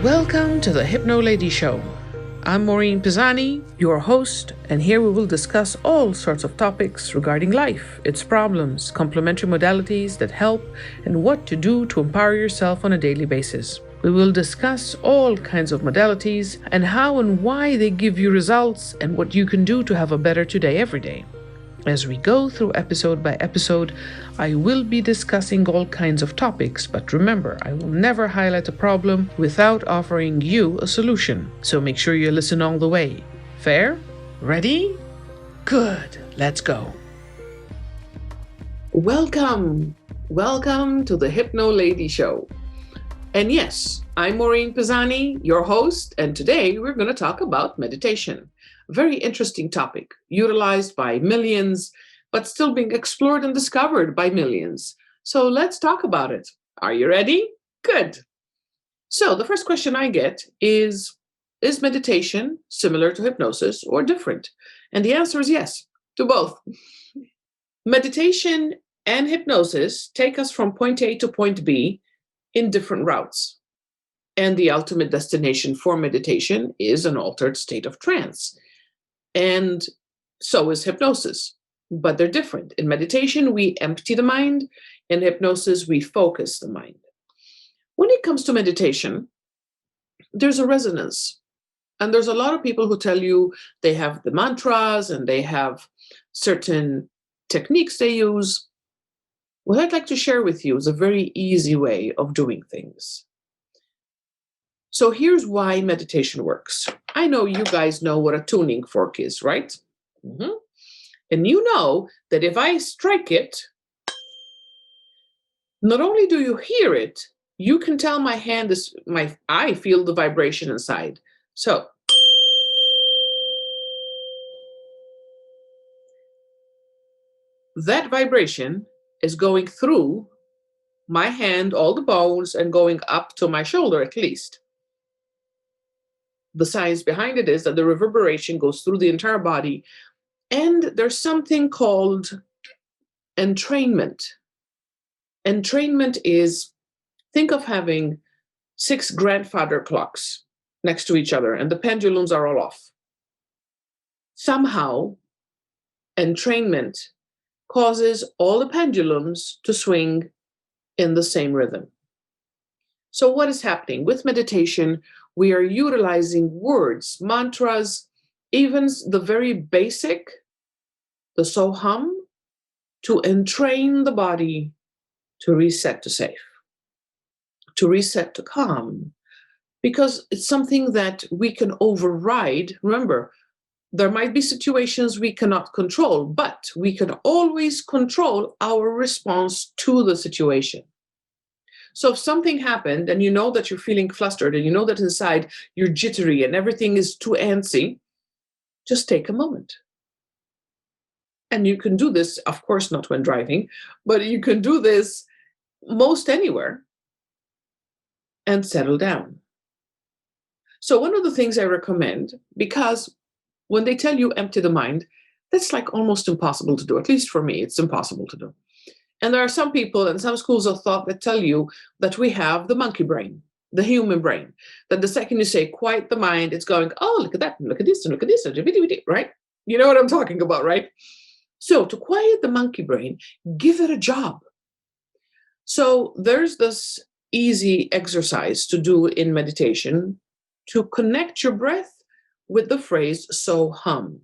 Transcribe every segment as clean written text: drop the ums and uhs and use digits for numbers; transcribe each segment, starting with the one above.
Welcome to the Hypnolady show. I'm Maureen Pisani, your host, and here we will discuss all sorts of topics regarding life, its problems, complementary modalities that help, and what to do to empower yourself on a daily basis. We will discuss all kinds of modalities and how and why they give you results and what you can do to have a better today every day. As we go through episode by episode, I will be discussing all kinds of topics, but remember, I will never highlight a problem without offering you a solution. So make sure you listen all the way. Fair? Ready? Good. Let's go. Welcome. Welcome to the Hypnolady show. And yes, I'm Maureen Pisani, your host, and today we're going to talk about meditation. Very interesting topic, utilized by millions, but still being explored and discovered by millions. So let's talk about it. Are you ready? Good. So the first question I get is meditation similar to hypnosis or different? And the answer is yes, to both. Meditation and hypnosis take us from point A to point B in different routes. And the ultimate destination for meditation is an altered state of trance. And so is hypnosis, but they're different. In meditation, we empty the mind. In hypnosis, we focus the mind. When it comes to meditation, there's a resonance. And there's a lot of people who tell you they have the mantras and they have certain techniques they use. What I'd like to share with you is a very easy way of doing things. So here's why meditation works. I know you guys know what a tuning fork is, right? And you know that if I strike it, not only do you hear it, you can tell my hand is, I feel the vibration inside. So that vibration is going through my hand, all the bones, and going up to my shoulder at least. The science behind it is that the reverberation goes through the entire body. And there's something called entrainment. Entrainment is, think of having 6 grandfather clocks next to each other, and the pendulums are all off. Somehow, entrainment causes all the pendulums to swing in the same rhythm. So what is happening? With meditation, we are utilizing words, mantras, even the very basic, the soham, to entrain the body to reset to safe, to reset to calm, because it's something that we can override. Remember, there might be situations we cannot control, but we can always control our response to the situation. So if something happened and you know that you're feeling flustered and you know that inside you're jittery and everything is too antsy, just take a moment. And you can do this, of course, not when driving, but you can do this most anywhere and settle down. So one of the things I recommend, because when they tell you empty the mind, that's like almost impossible to do. At least for me, it's impossible to do. And there are some people and some schools of thought that tell you that we have the monkey brain, the human brain, that the second you say quiet the mind, it's going, oh, look at that, and look at this, and look at this, right? You know what I'm talking about, right? So to quiet the monkey brain, give it a job. So there's this easy exercise to do in meditation to connect your breath with the phrase so hum.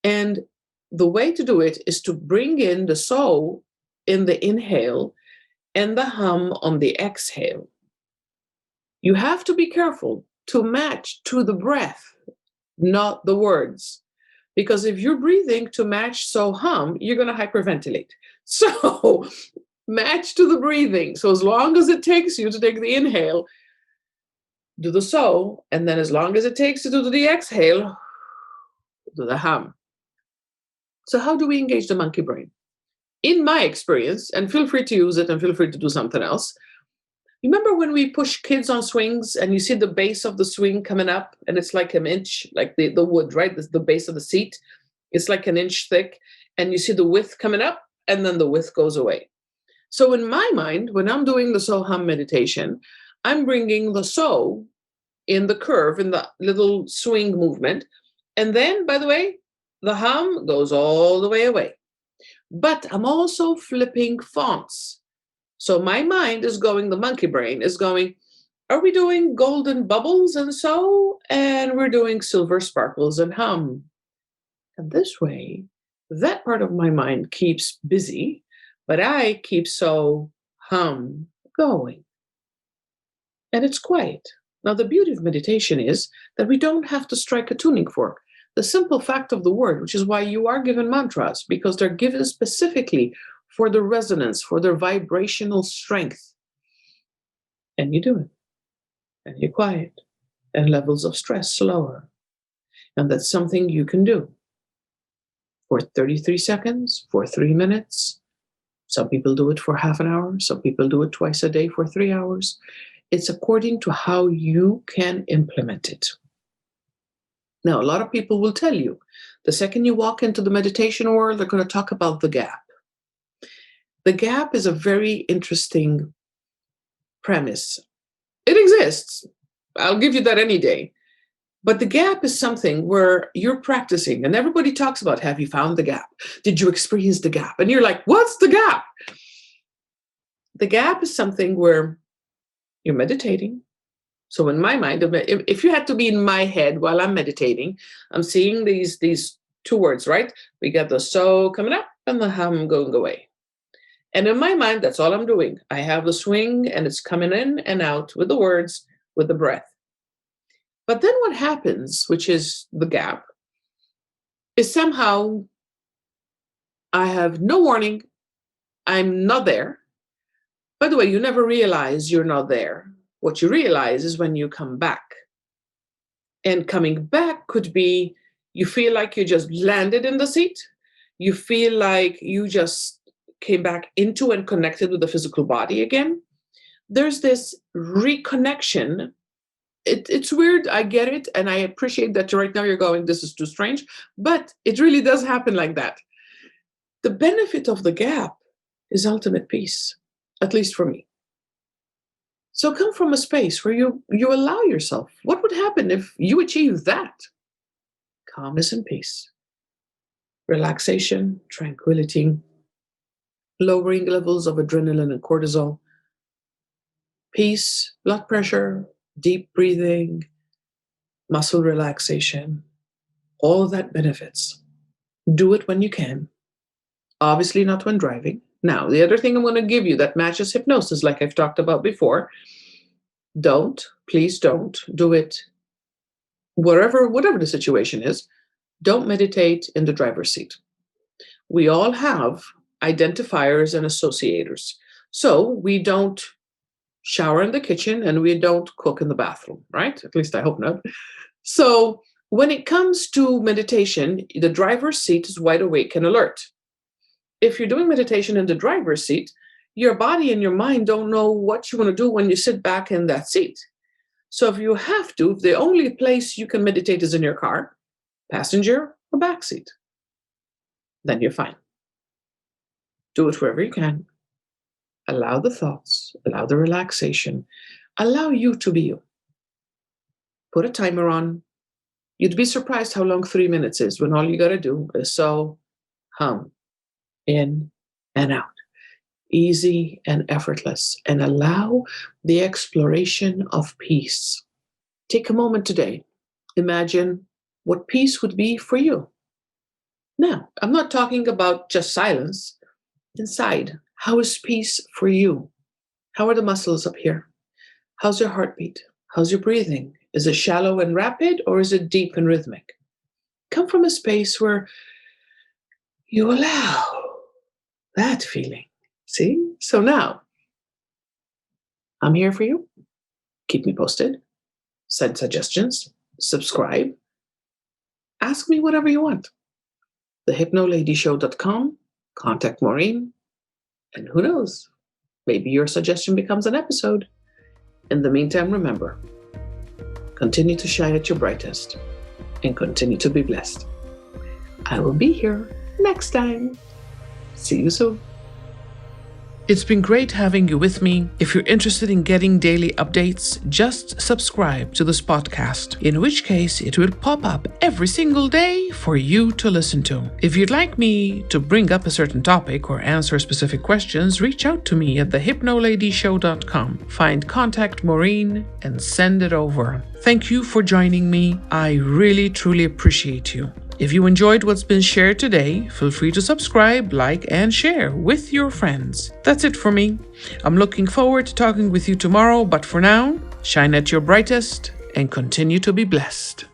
And the way to do it is to bring in the so in the inhale and the hum on the exhale. You have to be careful to match to the breath, not the words. Because if you're breathing to match so hum, you're going to hyperventilate. So match to the breathing. So as long as it takes you to take the inhale, do the so, and then as long as it takes you to do the exhale, do the hum. So how do we engage the monkey brain? In my experience, and feel free to use it and feel free to do something else. Remember when we push kids on swings and you see the base of the swing coming up and it's like an inch, like the wood, right? The base of the seat, it's like an inch thick and you see the width coming up and then the width goes away. So in my mind, when I'm doing the Soham meditation, I'm bringing the so in the curve, in the little swing movement. And then, by the way, the hum goes all the way away. But I'm also flipping fonts. So my mind is going, the monkey brain is going, are we doing golden bubbles and so? And we're doing silver sparkles and hum. And this way, that part of my mind keeps busy, but I keep so hum going. And it's quiet. Now, the beauty of meditation is that we don't have to strike a tuning fork. The simple fact of the word, which is why you are given mantras, because they're given specifically for the resonance, for their vibrational strength. And you do it. And you're quiet. And levels of stress lower. And that's something you can do for 33 seconds, for 3 minutes. Some people do it for half an hour. Some people do it twice a day for 3 hours. It's according to how you can implement it. Now, a lot of people will tell you, the second you walk into the meditation world, they're going to talk about the gap. The gap is a very interesting premise. It exists. I'll give you that any day. But the gap is something where you're practicing, and everybody talks about, have you found the gap? Did you experience the gap? And you're like, what's the gap? The gap is something where you're meditating. So in my mind, if you had to be in my head while I'm meditating, I'm seeing these two words, right? We got the so coming up and the hum going away. And in my mind, that's all I'm doing. I have the swing and it's coming in and out with the words, with the breath. But then what happens, which is the gap, is somehow I have no warning. I'm not there. By the way, you never realize you're not there. What you realize is when you come back. And coming back could be you feel like you just landed in the seat. You feel like you just came back into and connected with the physical body again. There's this reconnection. It's weird, I get it, and I appreciate that right now you're going, this is too strange, but it really does happen like that. The benefit of the gap is ultimate peace, at least for me. So come from a space where you allow yourself. What would happen if you achieve that? Calmness and peace, relaxation, tranquility, lowering levels of adrenaline and cortisol, peace, blood pressure, deep breathing, muscle relaxation, all of that benefits. Do it when you can. Obviously not when driving. Now, the other thing I'm going to give you that matches hypnosis, like I've talked about before, please don't do it whatever the situation is. Don't meditate in the driver's seat. We all have identifiers and associators. So we don't shower in the kitchen and we don't cook in the bathroom, right? At least I hope not. So when it comes to meditation, the driver's seat is wide awake and alert. If you're doing meditation in the driver's seat, your body and your mind don't know what you want to do when you sit back in that seat. So if you have to, if the only place you can meditate is in your car, passenger or back seat, then you're fine. Do it wherever you can. Allow the thoughts, allow the relaxation, allow you to be you. Put a timer on. You'd be surprised how long 3 minutes is when all you got to do is so hum in and out. Easy and effortless, and allow the exploration of peace. Take a moment today. Imagine what peace would be for you. Now, I'm not talking about just silence. Inside, how is peace for you? How are the muscles up here? How's your heartbeat? How's your breathing? Is it shallow and rapid, or is it deep and rhythmic? Come from a space where you allow that feeling. See? So now, I'm here for you. Keep me posted. Send suggestions. Subscribe. Ask me whatever you want. thehypnoladyshow.com. Contact Maureen. And who knows? Maybe your suggestion becomes an episode. In the meantime, remember, continue to shine at your brightest and continue to be blessed. I will be here next time. See you soon. It's been great having you with me. If you're interested in getting daily updates, just subscribe to this podcast, in which case it will pop up every single day for you to listen to. If you'd like me to bring up a certain topic or answer specific questions, reach out to me at thehypnoladyshow.com. Find Contact Maureen and send it over. Thank you for joining me. I really, truly appreciate you. If you enjoyed what's been shared today, feel free to subscribe, like, and share with your friends. That's it for me. I'm looking forward to talking with you tomorrow, but for now, shine at your brightest and continue to be blessed.